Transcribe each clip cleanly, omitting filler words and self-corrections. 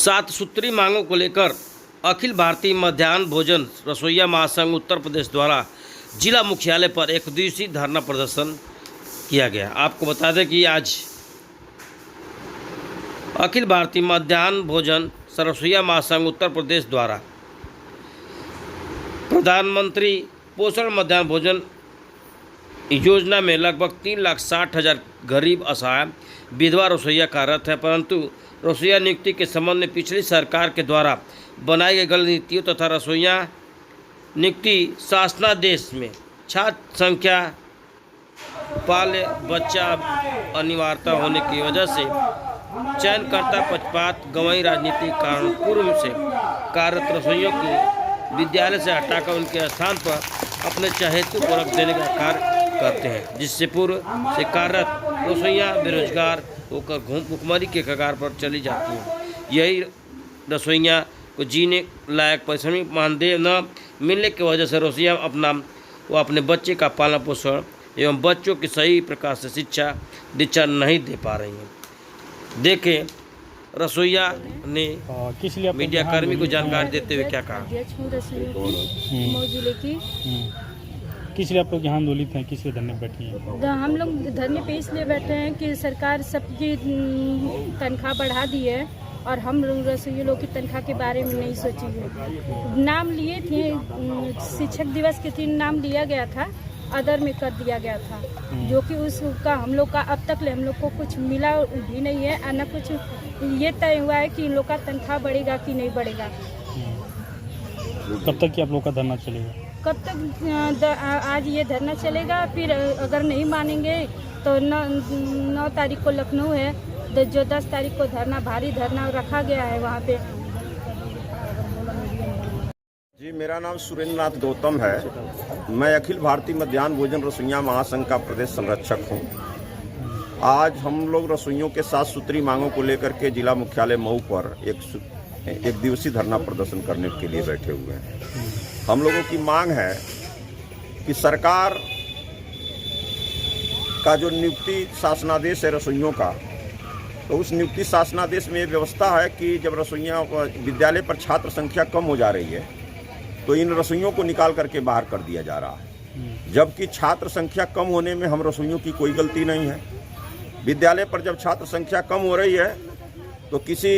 सात सूत्री मांगों को लेकर अखिल भारतीय मध्याह्न भोजन रसोइया महासंघ उत्तर प्रदेश द्वारा जिला मुख्यालय पर एक दिवसीय धरना प्रदर्शन किया गया। आपको बता दें कि आज अखिल भारतीय मध्याह्न भोजन रसोइया महासंघ उत्तर प्रदेश द्वारा प्रधानमंत्री पोषण मध्याह्न भोजन योजना में लगभग 3,60,000 गरीब असहाय विधवा रसोइया कार्यरत है, परंतु रसोइया नियुक्ति के संबंध में पिछली सरकार के द्वारा बनाई गई गलत नीतियों तथा रसोइया नियुक्ति शासनादेश में छात्र संख्या पाल बच्चा अनिवार्यता होने की वजह से चयनकर्ता पक्षपात गंवाई राजनीतिक कारण पूर्व से कार्यरत रसोइयों को विद्यालय से हटाकर उनके स्थान पर अपने चहेतों को रख देने का कार्य करते हैं, जिससे पूर्व से कार्यरत रसोइयाँ बेरोजगार होकर भूखमरी के कगार पर चली जाती हैं। यही रसोइयाँ को जीने लायक पारिश्रमिक मानदेय न मिलने की वजह से रसोइयाँ अपने बच्चे का पालन पोषण एवं बच्चों की सही प्रकार से शिक्षा दीक्षा नहीं दे पा रही हैं। देखें रसोइया ने मीडिया कर्मी को जानकारी देते हुए क्या कहा। किस लिए आप लोग यहाँ आंदोलित हैं, किस लिए धरने बैठी हैं? हम लोग धरने पे इसलिए बैठे हैं कि सरकार सबकी तनख्वाह बढ़ा दी है और हम रसोइया लोग की तनख्वाह के बारे में नहीं सोची है। नाम लिए थे, शिक्षक दिवस के दिन नाम लिया गया था, अदर में कर दिया गया था, जो कि उसका हम लोग का अब तक ले हम लोग को कुछ मिला भी नहीं है और न कुछ ये तय हुआ है कि इन लोग का तनख्वाह बढ़ेगा कि नहीं बढ़ेगा। कब तक कि आप लोग का धरना चलेगा? कब तक आज ये धरना चलेगा, फिर अगर नहीं मानेंगे तो 9 तारीख को लखनऊ है, जो 10 तारीख को धरना भारी धरना रखा गया है वहाँ पे। जी, मेरा नाम सुरेंद्र नाथ गौतम है। मैं अखिल भारतीय मध्याह्न भोजन रसोइया महासंघ का प्रदेश संरक्षक हूँ। आज हम लोग रसोइयों के 7 सूत्री मांगों को लेकर के जिला मुख्यालय मऊ पर एक दिवसीय धरना प्रदर्शन करने के लिए बैठे हुए हैं। हम लोगों की मांग है कि सरकार का जो नियुक्ति शासनादेश है रसोइयों का, तो उस नियुक्ति शासनादेश में ये व्यवस्था है कि जब रसोइया विद्यालय पर छात्र संख्या कम हो जा रही है तो इन रसोइयों को निकाल करके बाहर कर दिया जा रहा है, जबकि छात्र संख्या कम होने में हम रसोइयों की कोई गलती नहीं है। विद्यालय पर जब छात्र संख्या कम हो रही है तो किसी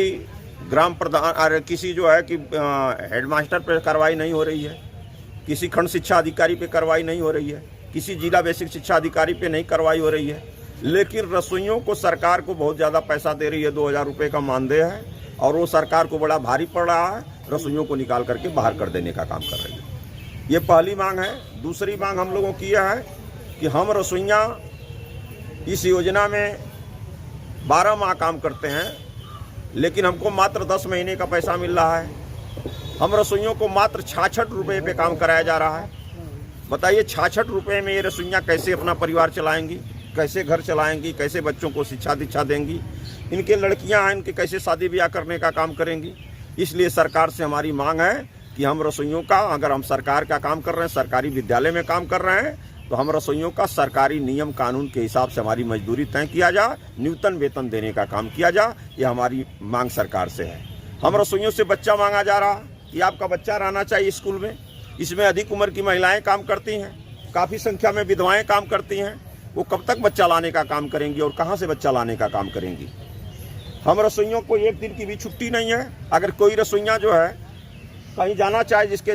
ग्राम प्रधान किसी जो है कि हेडमास्टर पर कार्रवाई नहीं हो रही है, किसी खंड शिक्षा अधिकारी पे कार्रवाई नहीं हो रही है, किसी जिला बेसिक शिक्षा अधिकारी पे नहीं कार्रवाई हो रही है, लेकिन रसोइयों को सरकार को बहुत ज़्यादा पैसा दे रही है। 2,000 रुपये का मानदेय है और वो सरकार को बड़ा भारी पड़ रहा है, रसोइयों को निकाल करके बाहर कर देने का काम कर रही है। ये पहली मांग है। दूसरी मांग हम लोगों की यह है कि हम रसोइयाँ इस योजना में 12 माह काम करते हैं, लेकिन हमको मात्र 10 महीने का पैसा मिल रहा है। हम रसोइयों को मात्र 66 रुपये पे काम कराया जा रहा है। बताइए 66 रुपये में ये रसोइयाँ कैसे अपना परिवार चलाएंगी, कैसे घर चलाएंगी, कैसे बच्चों को शिक्षा दीक्षा देंगी, इनके लड़कियाँ हैं इनके कैसे शादी ब्याह करने का काम करेंगी। इसलिए सरकार से हमारी मांग है कि हम रसोइयों का, अगर हम सरकार का काम कर रहे हैं, सरकारी विद्यालय में काम कर रहे हैं, तो हम रसोइयों का सरकारी नियम कानून के हिसाब से हमारी मजदूरी तय किया जा, न्यूनतम वेतन देने का काम किया जा। ये हमारी मांग सरकार से है। हम रसोइयों से बच्चा मांगा जा रहा कि आपका बच्चा रहना चाहिए स्कूल में। इसमें अधिक उम्र की महिलाएं काम करती हैं, काफ़ी संख्या में विधवाएं काम करती हैं। वो कब तक बच्चा लाने का काम करेंगी और कहाँ से बच्चा लाने का काम करेंगी? हम रसोइयों को एक दिन की भी छुट्टी नहीं है। अगर कोई रसोइयाँ जो है कहीं जाना चाहे, जिसके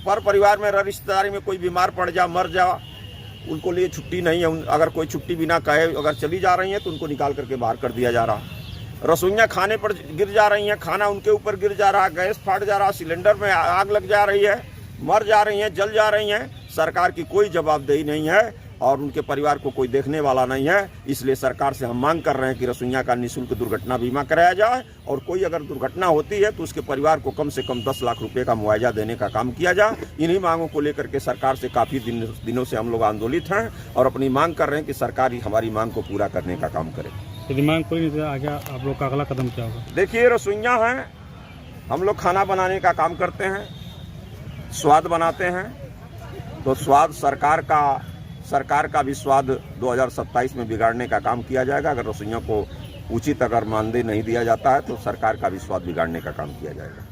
पर परिवार में रिश्तेदारी में कोई बीमार पड़ जा, मर जा, उनको लिए छुट्टी नहीं है। अगर कोई छुट्टी बिना कहे अगर चली जा रही हैं तो उनको निकाल करके बाहर कर दिया जा रहा है। रसोइयाँ खाने पर गिर जा रही हैं, खाना उनके ऊपर गिर जा रहा है, गैस फाट जा रहा है, सिलेंडर में आग लग जा रही है, मर जा रही हैं, जल जा रही हैं। सरकार की कोई जवाबदेही नहीं है और उनके परिवार को कोई देखने वाला नहीं है। इसलिए सरकार से हम मांग कर रहे हैं कि रसोइयाँ का निःशुल्क दुर्घटना बीमा कराया जाए और कोई अगर दुर्घटना होती है तो उसके परिवार को कम से कम 10 लाख रुपए का मुआवजा देने का काम किया जाए। इन्हीं मांगों को लेकर के सरकार से काफ़ी दिनों से हम लोग आंदोलित हैं और अपनी मांग कर रहे हैं कि सरकार ही हमारी मांग को पूरा करने का काम करे। यदि मांग कोई नहीं तो आगे आप लोग का अगला कदम क्या होगा? देखिए, रसोइयाँ हैं, हम लोग खाना बनाने का काम करते हैं, स्वाद बनाते हैं, तो स्वाद सरकार का भी स्वाद 2027 में बिगाड़ने का काम किया जाएगा। अगर रसोइयों को उचित अगर मानदेय नहीं दिया जाता है तो सरकार का भी स्वाद बिगाड़ने का काम किया जाएगा।